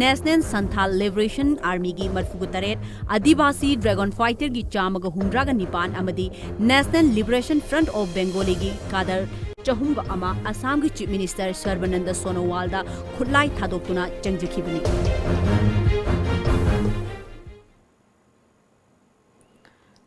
National Santhal Liberation Army gi marfugutaret Adivasi Dragon Fighter gi chamaga humdraga nipan amadi National Liberation Front of Bengali gi kadar Chahumga ama Assam ki Chief Minister Sarbananda Sonowal da khutlai thadokuna changjakhibani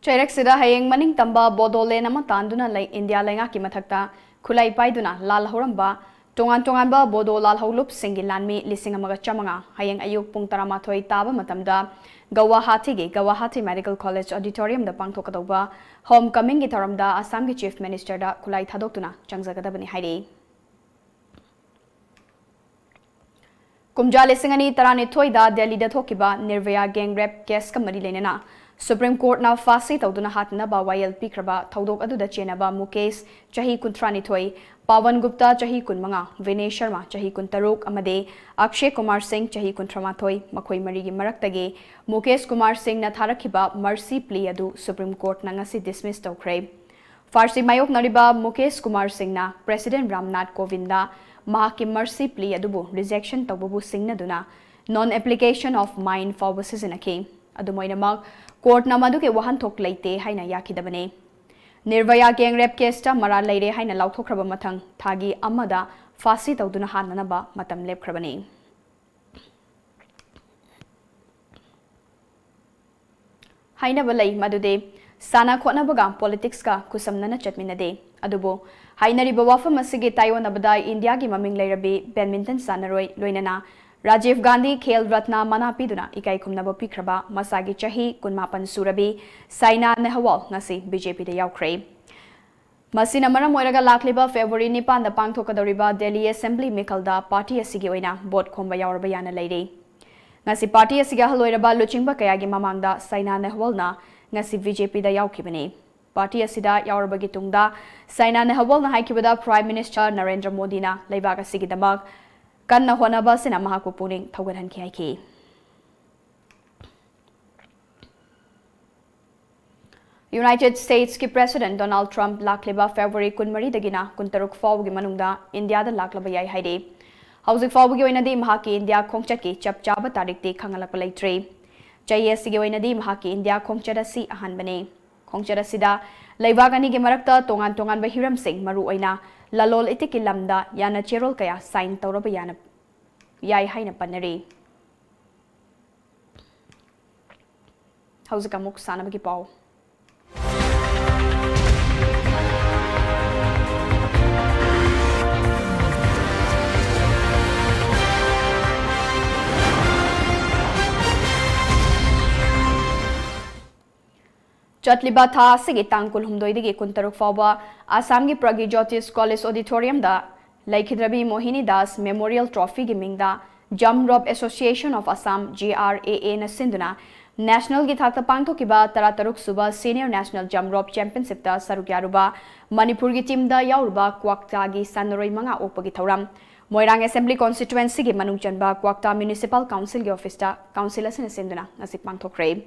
Chairak sida hayeng maning tamba Bodoland ama tanduna lai India lainga ki mathakta khulai paiduna lal horamba tongan tongan ba Bodo lal holup singi lanmi lising amaga chamanga hayeng ayuk pung 13 taba matamda Guwahati Medical College Auditorium da pangthokadauba homecoming gi tharamda Assam gi Chief Minister da khulai thadoktuna changjagadabani hairi Kumja lising ani 13 da Delhi da thokiba Nirvaya gang rape case ka mari lenena Supreme Court na fasi tawduna hatna ba wayel pikraba tawdok adu da chenaba Mukesh chahi 13 Pawan Gupta chahi 15 Vinay Sharma chahi 13 amade Akshay Kumar Singh chahi 13 makhoi mari gi maraktage Mukesh Kumar Singh na tharakhiba mercy plea adu Supreme Court na ngasi dismiss tawkhre Farsi mayok nariba Mukesh Kumar Singh na President Ramnath Kovind da mahaki mercy plea adu rejection tawbu singna duna non application of mine for wasinaki adu moinamak Court na madu ke wahan thok leite haina yakidabane Nirvaya gang rape case ta mara leire haina lauthokraba mathang thagi amada fasi tawduna hananaba matam lepkhrabane haina balai madude sana khona baga politics ka kusamnana chatminade adubo haina ri bawafam asige taiwan abada India gi maming leirabe badminton sanaroi loinana Rajiv Gandhi Khel Ratna Manapiduna Ikai Kumnaba Pikraba Masagi Chahi Kunmapan Surabi Saina Nehwal Ngasi BJP da yaukre Masina maram oiraga lakliba February 9 da pangthokadoriba Delhi Assembly Mikalda party asigi oina bot khomba yaurba yana leire ngasi party asiga haloiraba luchingba kayagi mamangda Saina Nehwalna ngasi BJP da yaukibani. Party asida yaurabagi tungda Saina Nehwalna haikibada Prime Minister Narendra Modi na leibaga sigidamak kanna honaba sina mahaku puning thawgan ki haiki. United States ki President Donald Trump lakleba February 10 dagina 16 fawgi manungda India da laklaba yai haide. Hauzik fawgi oinadi mahaki India khongchat ki chap chaba tarik te khangalak palaitre. JS gi oinadi mahaki India khongchada si ahan bane. Khongchada sida leibagani ge marakta tongan tongan ba hiram sing maru oina lalol itiki lamda yana cherol kaya sign tawraba yana yai haina panari. Hauzik amuk sanabagi paw. Chatliba tha sigi tangkul humdoidigi kuntaruk fawba Assam gi Pragi Jyotis College Auditorium da Laikhidrabi Mohini Das Memorial Trophy gi mingda Jump Rope Association of Assam GRAA na sinduna National gi thakta pangthokiba tarataruk suba Senior National Jump Rope Championship da sarukyaruba Manipur gi team da yauruba Kwakta gi sanroi manga opagi thauram Moirang Assembly Constituency gi manungchanba Kwakta Municipal Council gi office da council asina sinduna nasik pangthokre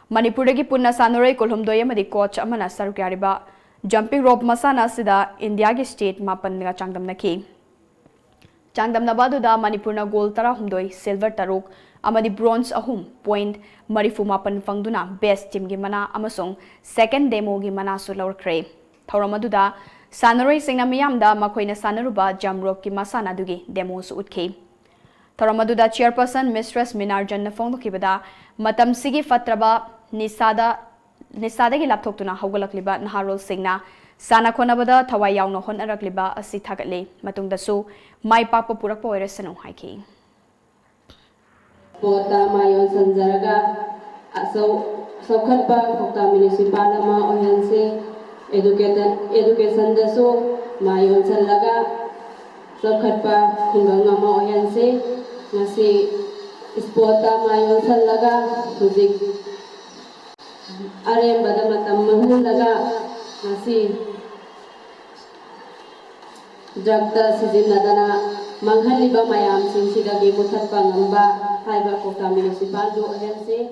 Manipur gi punna sanuroi kolhumdoi amadi coach amana sarukyariba jumping rope masana sida India gi state mapan nga changdamnaki changdamnabadu da Manipurna gold tara humdoi silver taruk amadi bronze ahum point marifu mapan fangduna best team gi mana amasong second demo gi mana su lawkre thoramadu da sanuroi singna miyamda makoina sanaruba jump rope ki masana dugi demo su utki thoramadu da chairperson Mistress Minarjan na fongdokibada matam sigi fatraba Nisada gi lapthoktuna haugalakliba Naharol Singna sana khonabada thawai yaungna honarakliba asi thagatle matungdasu mai pakpa purakpa oiresanu haiki Pota mayon sanjaraga sokhatpa Kokta municipal ama oyanse education dasu mayon sallaga sokhatpa khunganga ama oyanse ngasi spota mayon sallaga huzik Arem pada matam mahulaga ngasi jagta sizin nadana manghaliba mayam sinsidagi muthatpa ngamba haiba Kokta municipal do agency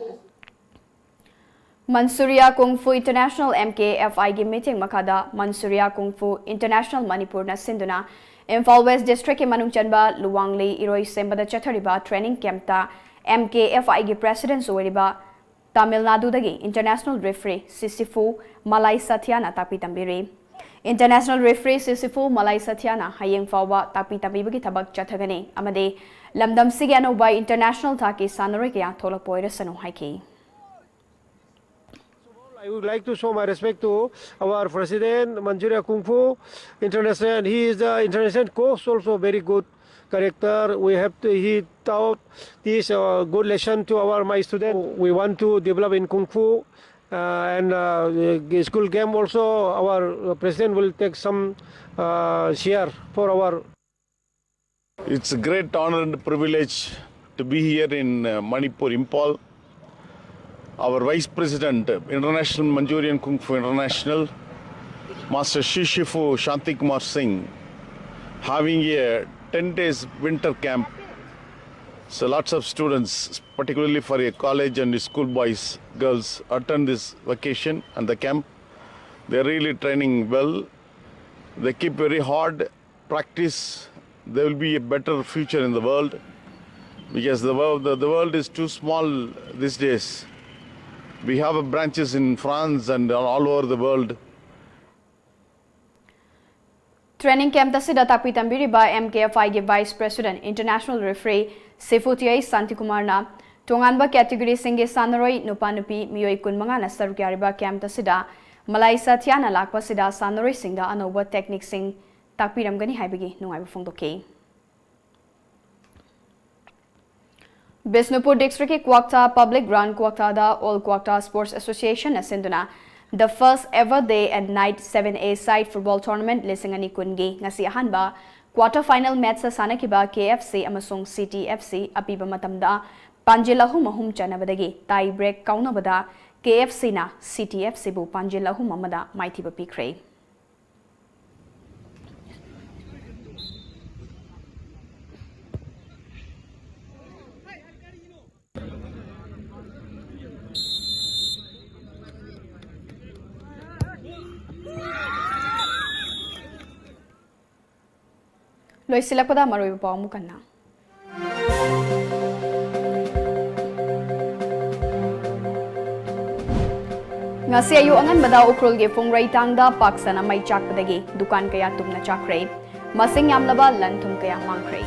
Mansuria Kung Fu International MKFI gi meeting makada Mansuria Kung Fu International Manipur na sinduna Imphal West District ki manungchanba Luwanglei Iroi Sembada chathariba training camp ta MKFI gi president soiriba Tamil Nadu dagi International Referee Sisifu Malai Satyana tapi tambiri. International Referee Sisifu Malai Satyana hayeng fawba tapi tambibagi tabak chathagani amade lamdam sige anoba international taki sanore kya tholak poira sanu haiki. I would like to show my respect to our president Mansuria Kung Fu International. He is the international coach, also very good character. We have to, he taught this good lesson to my students. We want to develop in Kung Fu and school game also. Our president will take some share for our. It's a great honor and privilege to be here in Manipur, Imphal. Our Vice President, International Manchurian Kung Fu International, Master Shishifu Shanti Kumar Singh, having a 10 days winter camp. So lots of students, particularly for a college and school boys, girls, attend this vacation and the camp. They're really training well. They keep very hard practice. There will be a better future in the world because the world is too small these days. We have branches in France and all over the world. Training camp tasida tapi tambiri ba MKFI ge Vice President International Referee Sifutiai Santikumar na tonganba category singe sanaroi nupa nupi miyoi kunmanga na sarukyariba camp tasida Malai Satyana lakpa sida sanaroi singda anoba technique sing takpiramgani haibagi nungaiba phongdoke. Bisnupur District ki Kwakta Public Ground Kwakta da All Kwakta Sports Association asinduna the first ever day and night 7A side football tournament lisingani kungi ngasi ahanba quarter final match sa sanakiba KFC amasong CTFC apiba matamda Panjil ahum chanabadagi tie break kaunabada KFC na CTFC bu panjil ahum amada maithiba pikre. Loisilakpada maroy pa mukanna. Ngasi ayu angan bada ukrul ge phongrai tangda paksana mai chakpadagi dukan kaya tumna chakre masing yamlaba lanthum kaya mangkre.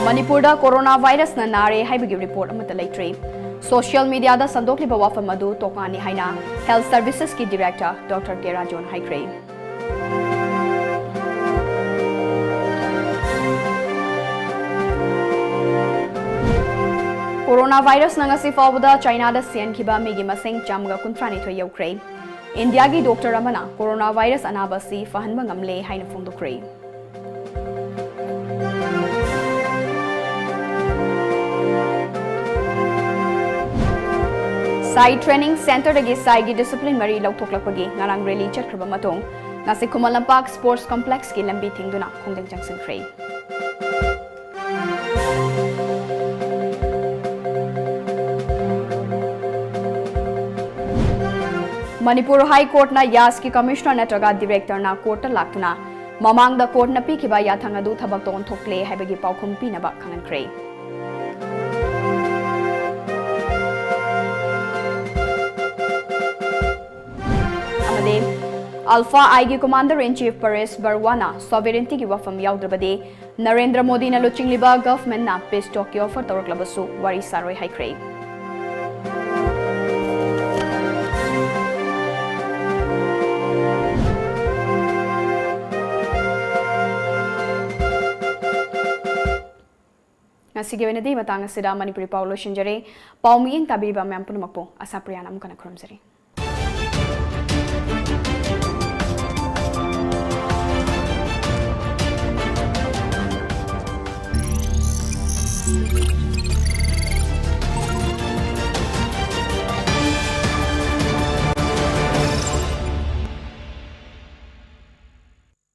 Manipur da coronavirus na nare haibagi report amata leitre. Social media da sandokliba wafam adu tokani haina Health Services ki Director Dr. Kera John Haikre. Coronavirus na ngasi fawda China da sian kiba megi masing jamga kuntrani to yokre. India gi Dr. Ramana coronavirus anabasi fahanba ngamle haina fondokre. Sai Training Center dagi sai gi discipline mari lautoklakpagi ngarang rally chatkraba matong ngasi Kumalampak Sports Complex ki lambi thingduna khongdeng jangsin khre. Manipur High Court na Yas ki Commissioner natraga Director na court laktuna mamang da court na pikiba yathang adu thabak ton thokle haibagi paukhum pinaba khangan khre. Alpha IG Commander-in-Chief Paris Barwana sovereignty ki wafam yaudrabade Narendra Modi na luchingliba government na peace talk ki offer tawraklabasu wari saroi haikre. Ngasige wenadi matang asida Manipuri Paulo Shinjare paumiyeng tabiriba mampun makpo asa priyana mukana kromzari.